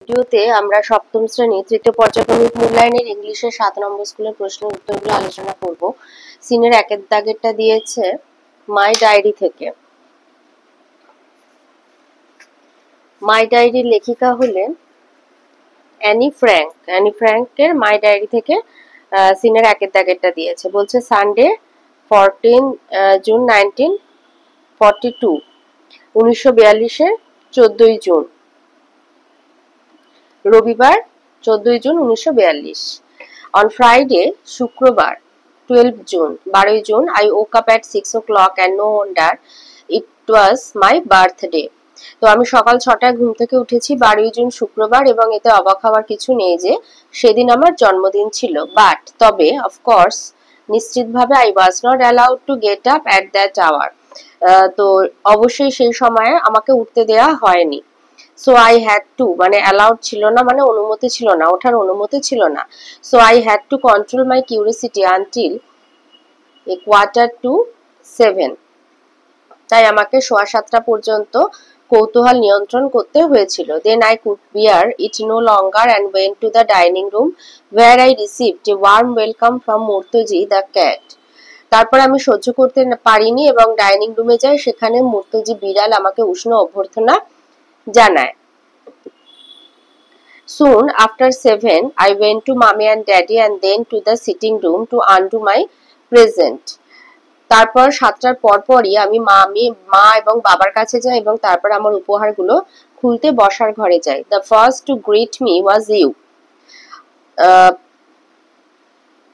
ভিডিওতে আমরা সপ্তম শ্রেণী তৃতীয় পর্যায়ক্রমিক মূল্যায়নের ইংলিশের ৭ নম্বর স্কুলের প্রশ্নের উত্তরগুলো আলোচনা করব। সিনের একের দাগেরটা দিয়েছে মাই ডায়েরি থেকে। মাই ডায়েরির লেখিকা হলেন অ্যানি ফ্র্যাঙ্ক। অ্যানি ফ্র্যাঙ্কের মাই ডায়েরি থেকে সিনের একের দাগেরটা দিয়েছে। বলছে সানডে 14 জুন 1942, 1942-এর 14ই জুন, রবিবার 14ই জুন 1942। On Friday, শুক্রবার 12 জুন, 12ই জুন, I woke up at 6 o'clock and no wonder it was my birthday. তো আমি সকাল 6টায় ঘুম থেকে উঠেছি 12ই জুন শুক্রবার, এবং এতে অবাক হওয়ার কিছু নেই যে সেদিন আমার জন্মদিন ছিল। বাট তবে অফকোর্স নিশ্চিতভাবে I was not allowed to get up at that hour. তো অবশ্যই সেই সময়ে আমাকে উঠতে দেওয়া হয়নি। সো আই হ্যাড টু মানে অ্যালাউড ছিল না, মানে অনুমতি ছিল না, ওঠার অনুমতি ছিল না। So I had to control my curiosity until 6:15, তাই আমাকে 7:15 পর্যন্ত কৌতূহল নিয়ন্ত্রণ করতে হয়েছিল। Then I could bear it no longer and went to the dining room where I received a warm welcome from Moortje the cat. তারপর আমি সহ্য করতে পারিনি এবং ডাইনিং রুমে যাই, সেখানে মুর্তজি বিড়াল আমাকে উষ্ণ অভ্যর্থনা জানায়। Soon after 7, I went to mommy and daddy and then to the sitting room to undo my present. তারপর 7টার পরপরই আমি মা এবং বাবার কাছে যাই এবং তারপর আমার উপহারগুলো খুলতে বসার ঘরে যাই। The first to greet me was you.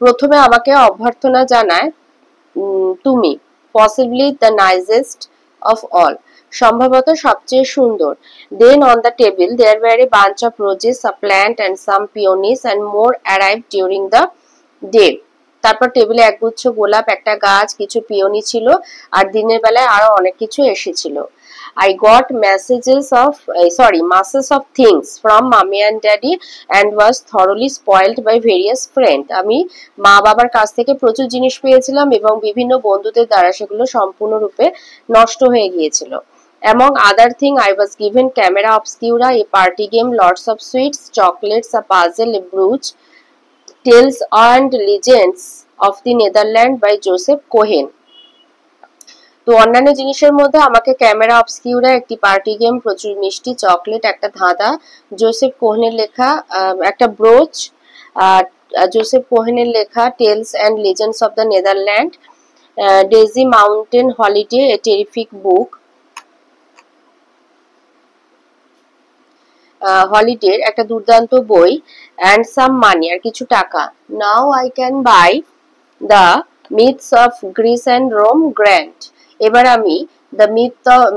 প্রথমে আমাকে অভ্যর্থনা জানায় তুমি, possibly the nicest of all, সম্ভবত সবচেয়ে সুন্দর। Then on the table there were a bunch of roses, a plant and some peonies and more arrived during the day. তারপর টেবিলে একগুচ্ছ গোলাপ, একটা গাছ, কিছু পিওনি ছিল, আর দিনের বেলায় আরো অনেক কিছু এসেছিল। I got masses of things from mommy and daddy and was thoroughly spoiled by various friends. আমি মা বাবার কাছ থেকে প্রচুর জিনিস পেয়েছিলাম এবং বিভিন্ন বন্ধুদের দ্বারা সেগুলো সম্পূর্ণরূপে নষ্ট হয়ে গিয়েছিল। Among other things, I was given camera obscura, a party game, lots of sweets, chocolates, a puzzle, a brooch, Tales and Legends of the Netherlands by Joseph Cohen. তো অন্যান্য জিনিসের মধ্যে আমাকে ক্যামেরা অবস্কিউরা, একটি পার্টি গেম, প্রচুর মিষ্টি, chocolate, একটা ধাঁধা, জোসেফ কোহেনের লেখা একটা ব্রোচ, জোসেফ কোহেনের লেখা tales and legends of the Netherland, Daisy mountain holiday, a terrific book, হলিডের একটা দুর্দান্ত বই, অ্যান্ড সাম মানি, আর কিছু টাকা। Now I can buy the myths of Greece and Rome grand. এবার আমি the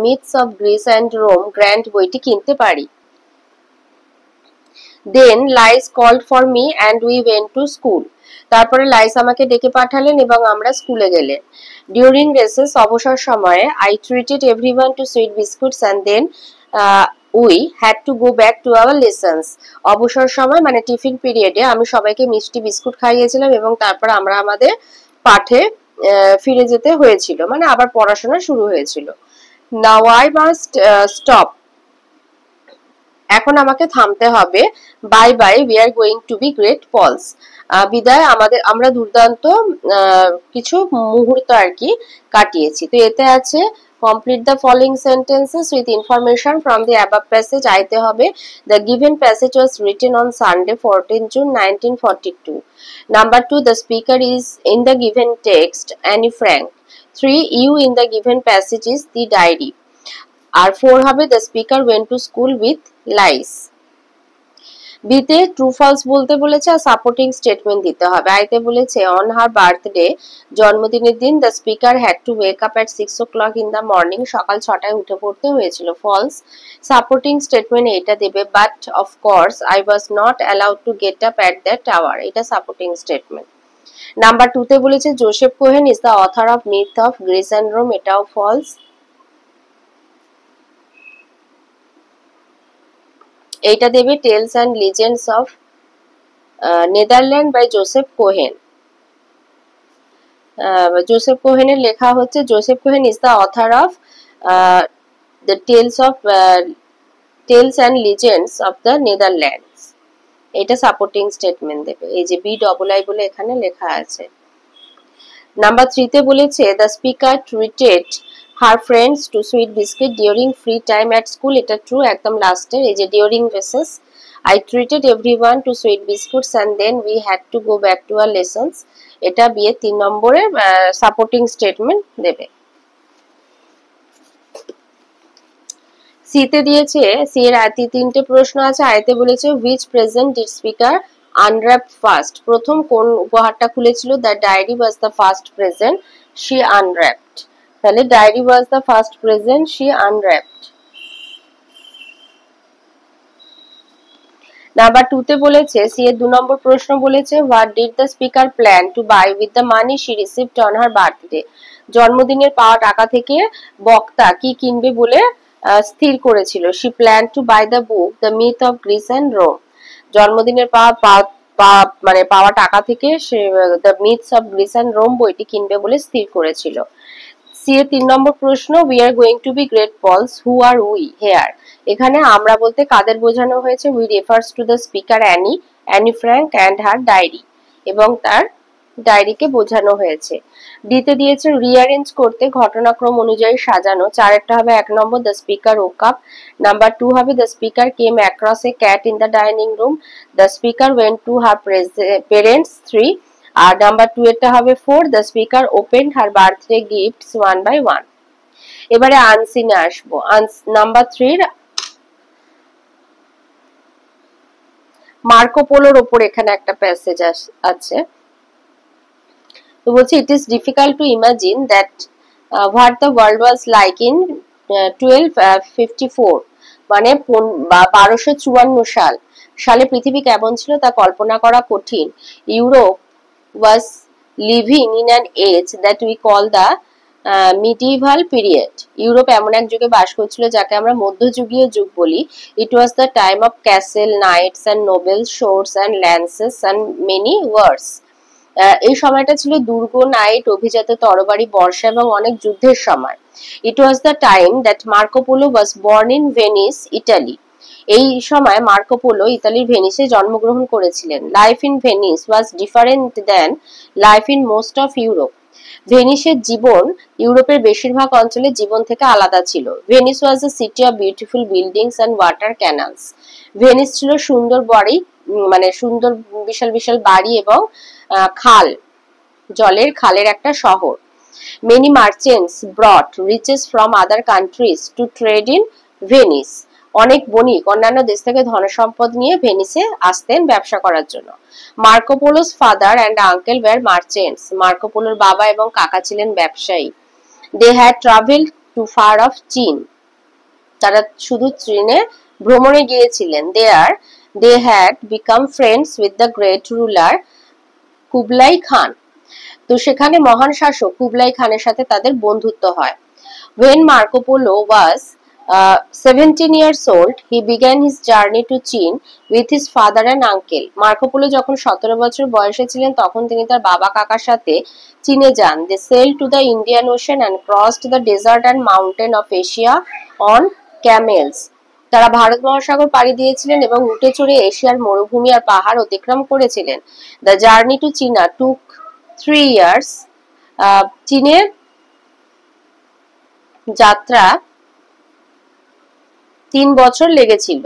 myths of Greece and Rome grand বইটি কিনতে পারি। Then Lies called for me and we went to school. তারপরে Lies আমাকে ডেকে পাঠালেন এবং আমরা স্কুলে গেলেন। ডিউরিং রেসেস, অবসর সময়ে, I treated everyone to sweet biscuits and then we had to go back to our lessons. অবসর সময় মানে টিফিন পিরিয়ডে আমি সবাইকে মিষ্টি বিস্কুট খাইয়েছিলাম এবং তারপর আমরা আমাদের পাঠে ফিরে যেতে হয়েছিল, মানে আবার পড়াশোনা শুরু হয়েছিল। নাও আই মাস্ট স্টপ, এখন আমাকে থামতে হবে। Bye bye, we are going to be great Paul's. বিদায়, আমরা দুর্দান্ত কিছু মুহূর্ত আর কি কাটিয়েছি। তো এতে আছে complete the following sentences with information from the above passage. আইতে হবে the given passage was written on Sunday 14 June 1942. Number 2, the speaker is in the given text Annie Frank. 3, you in the given passage is the diary. আর 4 হবে the speaker went to school with lies. বিতে true false বলতে বলেছে আর supporting statement দিতে হবে। আইতে বলেছে on her birthday, জন্মদিনের দিন, the speaker had to wake up at 6 o'clock in the morning, সকাল 6টায় উঠে পড়তে হয়েছিল। ফলস। সাপোর্টিং স্টেটমেন্ট এটা দেবে but of course I was not allowed to get up at that hour, এটা সাপোর্টিং স্টেটমেন্ট। নাম্বার 2তে বলেছে Joseph Cohen is the author of myth of Greece and Rome, এটাও ফলস। এইটা দেবে tales and legends of Netherland by Joseph Cohen. Joseph কোহেনের লেখা হচ্ছে Joseph Cohen is the author of the tales of tales and legends of the Netherlands. এটা supporting statement দেবে। এই যে BII বলে এখানে লেখা আছে। নাম্বার 3 তে বলেছে the speaker treated her friends to sweet biscuit during free time at school. এটা ট্রু, একদম লাস্টের। এই যে during basis I treated everyone to sweet biscuits and then we had to go back to our lessons. এটা বিয়ে 3 নম্বরের supporting statement দেবে। সিতে দিয়েছে, সি এর তিনটে প্রশ্ন আছে। আয়তে বলেছে which present did speaker unwrap first? প্রথম কোন উপহারটা খুলেছিল? the diary was the first present she unwrapped। তাহলে diary was the first present she unwrapped। Number 2 তে বলেছে, সি এর 2 নম্বর প্রশ্ন বলেছে what did the speaker plan to buy with the money she received on her birthday? জন্মদিনের পাওয়া টাকা থেকে বক্তা কি কিনবে বলে স্থির করেছিল। she planned to buy the book the myth of Greece and Rome। জন্মদিনের পাওয়া টাকা থেকে সে the myths of Greece and Rome বইটি কিনবে বলে স্থির করেছিল। সি এর 3 নম্বর প্রশ্ন we are going to be great pals who are we here? এখানে আমরা বলতে কাদের বোঝানো হয়েছে? we refers to the speaker Annie Frank and her diary, এবং তার ডায়েরিকে বোঝানো হয়েছে। ডিতে দিয়েছে রিঅ্যারেঞ্জ করতে ঘটনাক্রম অনুযায়ী সাজানো। চারেরটা হবে 1 নম্বর the speaker woke up, number 2 হবে the speaker came across a cat in the dining room, the speaker went to her parents 3, আর নাম্বার 2 এরটা হবে 4 the speaker opened her birthday gifts one by one। এবারে আনসিনে আসবো। Number 3 Marco পোলোর উপর এখানে একটা passage আছে। তো বলছি it is difficult to imagine that what the world was like in 1254, মানে 1254 সালে পৃথিবী কেমন ছিল তা কল্পনা করা কঠিন। Europe was living in an age that we call the medieval period। Europe এমন এক যুগে বাস করছিল যাকে আমরা মধ্যযুগীয় যুগ বলি। it was the time of castle knights and nobles swords and lances and many wars। এই সময়টা ছিল দুর্গ, নাইট, অভিজাত তরবারি, বর্ষা এবং অনেক যুদ্ধের সময়। it was the time that Marco Polo was born in Venice, Italy। এই সময় মার্কো পোলো ইতালির ভেনিসে জন্মগ্রহণ করেছিলেন। Life in Venice was different then life in most of Europe. ভেনিসের জীবন ইউরোপের বেশিরভাগ অঞ্চলের জীবন থেকে আলাদা ছিল। Venice was a city of beautiful buildings and water canals. Venice ছিল সুন্দর বাড়ি, মানে সুন্দর বিশাল বিশাল বাড়ি এবং খাল, জলের খালের একটা শহর। Many merchants brought riches from other countries to trade in Venice. অনেক বণিক অন্যান্য দেশ থেকে ধনসম্পদ নিয়ে ভেনিসে আসতেন ব্যবসা করার জন্য। Marco Polo's father and uncle were merchants. Marco পোলোর বাবা এবং কাকা ছিলেন ব্যবসায়ী। They had travelled to far of চীন। তারা শুধু চীনে ভ্রমণে গিয়েছিলেন। They had become friends with the great ruler Kublai Khan. তো সেখানে মহান শাসক কুবলাই খানের সাথে তাদের বন্ধুত্ব হয়। When Marco Polo was 17 years old, he began his journey to China with his father and uncle. Marco polo যখন 17 বছর বয়সে ছিলেন তখন তিনি তার বাবা কাকার সাথে চীনে যান। They sailed to the Indian Ocean and crossed the desert and mountain of Asia on camels. তারা ভারত মহাসাগর পাড়ি দিয়েছিলেন এবং উটে চড়ে এশিয়ার মরুভূমি আর পাহাড় অতিক্রম করেছিলেন। The journey to China took 3 years. চীনে যাত্রা 3 বছর লেগেছিল।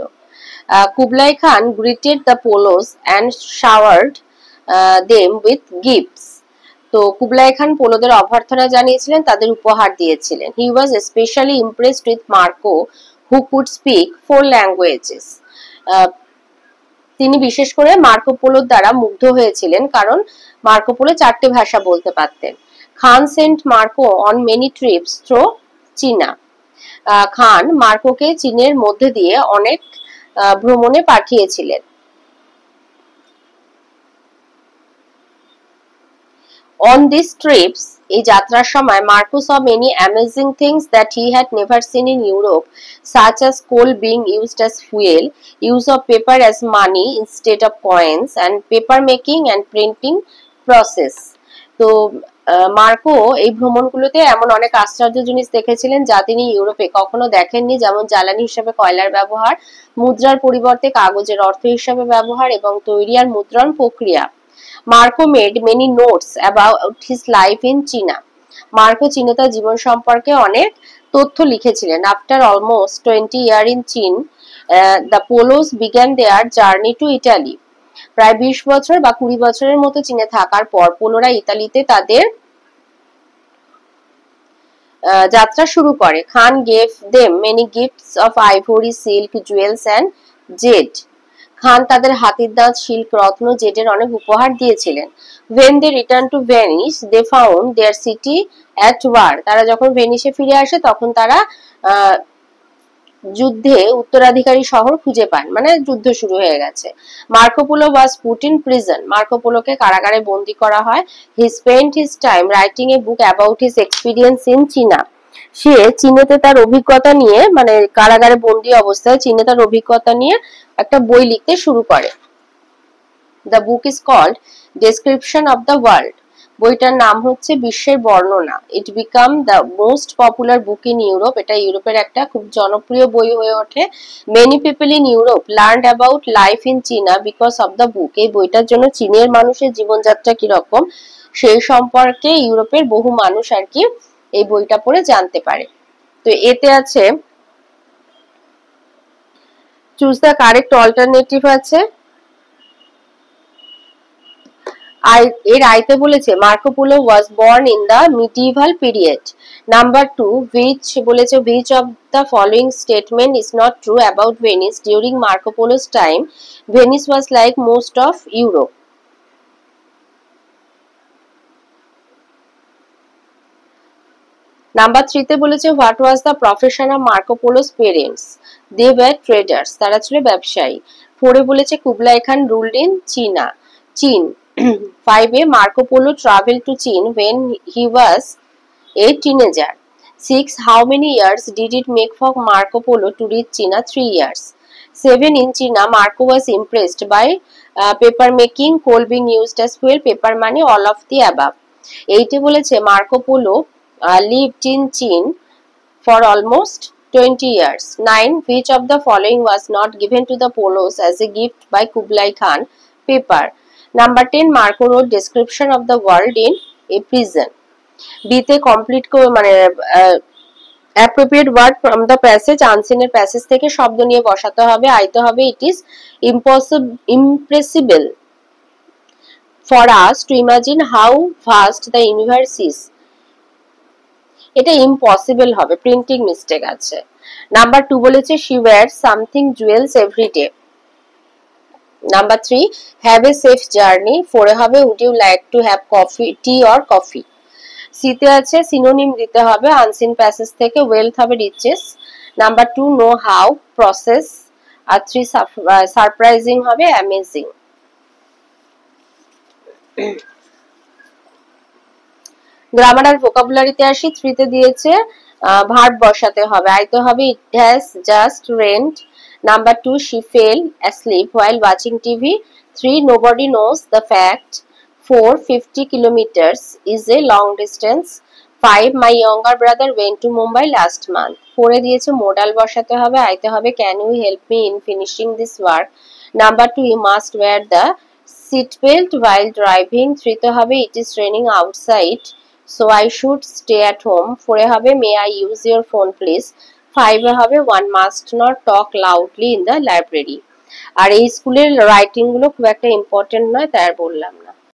কুবলাই খান greeted the Polos and showered them with gifts। তো কুবলাই খান পোলোদের অভ্যর্থনা জানিয়েছিলেন, তাদের উপহার দিয়েছিলেন। He was especially impressed with Marco who could speak 4 languages। তিনি বিশেষ করে মার্কো পোলোর দ্বারা মুগ্ধ হয়েছিলেন কারণ মার্কো পোলো 4টে ভাষা বলতে পারতেন। Khan sent Marco on many trips through China. Khan মার্কোকে চীনের মধ্যে দিয়ে অনেক ভ্রমণে পাঠিয়েছিলেন। On these trips, এই যাত্রার সময় Marco saw many amazing things that he had never seen in Europe, such as coal being used as fuel, use of paper as money instead of coins, and paper making and printing process. তো Marco এই ভ্রমণগুলোতে এমন অনেক আশ্চর্য জিনিস দেখেছিলেন যা তিনি ইউরোপে কখনো দেখেননি, যেমন জ্বালানি হিসেবে কয়লার ব্যবহার, মুদ্রার পরিবর্তে কাগজের অর্থ হিসেবে ব্যবহার এবং তৈরি আর মুদ্রণ প্রক্রিয়া। Marco made many notes about his life in China. Marco চীনে তার জীবন সম্পর্কে অনেক তথ্য লিখেছিলেন। আফটার অলমোস্ট 20 ইয়ার ইন চীন, the Polos began their journey to Italy. প্রায় 20 বছর বা 20 বছরের মতো চীনে থাকার পর পোলোরা ইতালিতে তাদের যাত্রা শুরু করে। Khan gave them many gifts of ivory, silk, jewels and jade. Khan তাদের হাতির দাঁত, সিল্ক, রত্ন, জেডের অনেক উপহার দিয়েছিলেন। When they returned to Venice, they found their city at war. তারা যখন ভেনিসে ফিরে আসে তখন তারা যুদ্ধে উত্তরাধিকারী শহর খুঁজে পান, মানে যুদ্ধ শুরু হয়ে গেছে। Marco Polo was put in prison. মার্কোপোলোকে কারাগারে বন্দী করা হয়। He spent his time writing a book about his experience in China. সে চীনেতে তার অভিজ্ঞতা নিয়ে, মানে কারাগারে বন্দী অবস্থায় চীনে তার অভিজ্ঞতা নিয়ে একটা বই লিখতে শুরু করে। The book is called description of the world. বইটার নাম হচ্ছে বিশ্বের বর্ণনা। It became the most popular book in Europe. এটা ইউরোপের একটা খুব জনপ্রিয় বই হয়ে ওঠে। Many people in Europe learned about life in China because of the book. এই বইটার জন্য চীনের মানুষের জীবনযাত্রা কিরকম সেই সম্পর্কে ইউরোপের বহু মানুষ আর কি এই বইটা পড়ে জানতে পারে। তো এতে আছে চুজ দ্য কারেক্ট অল্টারনেটিভ আছে। এর আইতে বলেছে Marco Polo was born in the medieval period. Number 2 which বলেছে which of the following statement is not true about Venice during Marco Polo's time? Venice was like most of Europe. Number 3 তে বলেছে what was the profession of Marco Polo's parents? They were traders. তারা ছিল ব্যবসায়ী। 4 এ বলেছে কুবলাই খান ruled in চীন। 5 এ Marco Polo traveled to China when he was a teenager. 6 how many years did it make for Marco Polo to reach China? 3 years. 7 in China Marco was impressed by paper making, coal being used as fuel, paper money, all of the above. 8 এ বলেছে Marco Polo lived in China for almost 20 years. 9 which of the following was not given to the Polos as a gift by Kublai Khan? Paper. Number 10 Marco wrote description of the world in a prison. B তে complete মানে appropriate word from the passage, unseen এর passage থেকে শব্দ নিয়ে বসাতে হবে। আইতে হবে it is impossible for us to imagine how vast the universe is. এটা impossible হবে, প্রিন্টিং মিস্টেক আছে। নাম্বার 2 বলেছে she wears something jewels every day. Number 3 have a safe journey. 4 এ হবে would you like to have coffee, tea or coffee? C তে আছে synonym দিতে হবে unseen passage থেকে, wealth হবে riches. Number 2 know how, process. আর 3 surprising হবে amazing. Grammar আর ভোকাবুলারিতে আসি। 3 তে দিয়েছে ভার্ব বসাতে হবে। আইতে হবে it has just rained. Number 2 she fell asleep while watching TV. 3 nobody knows the fact. 4 50 kilometers is a long distance. 5 my younger brother went to Mumbai last month. 4 এ দিয়েছে মোডাল বসাতে হবে। আইতে হবে can you help me in finishing this work? Number 2 you must wear the seat belt while driving. 3 তে হবে it is raining outside so I should stay at home. 4 এ হবে may I use your phone please. 5 এ হবে one must not talk loudly in the library. আর এই স্কুলের writing গুলো খুব একটা important নয়, তাই আর বললাম না।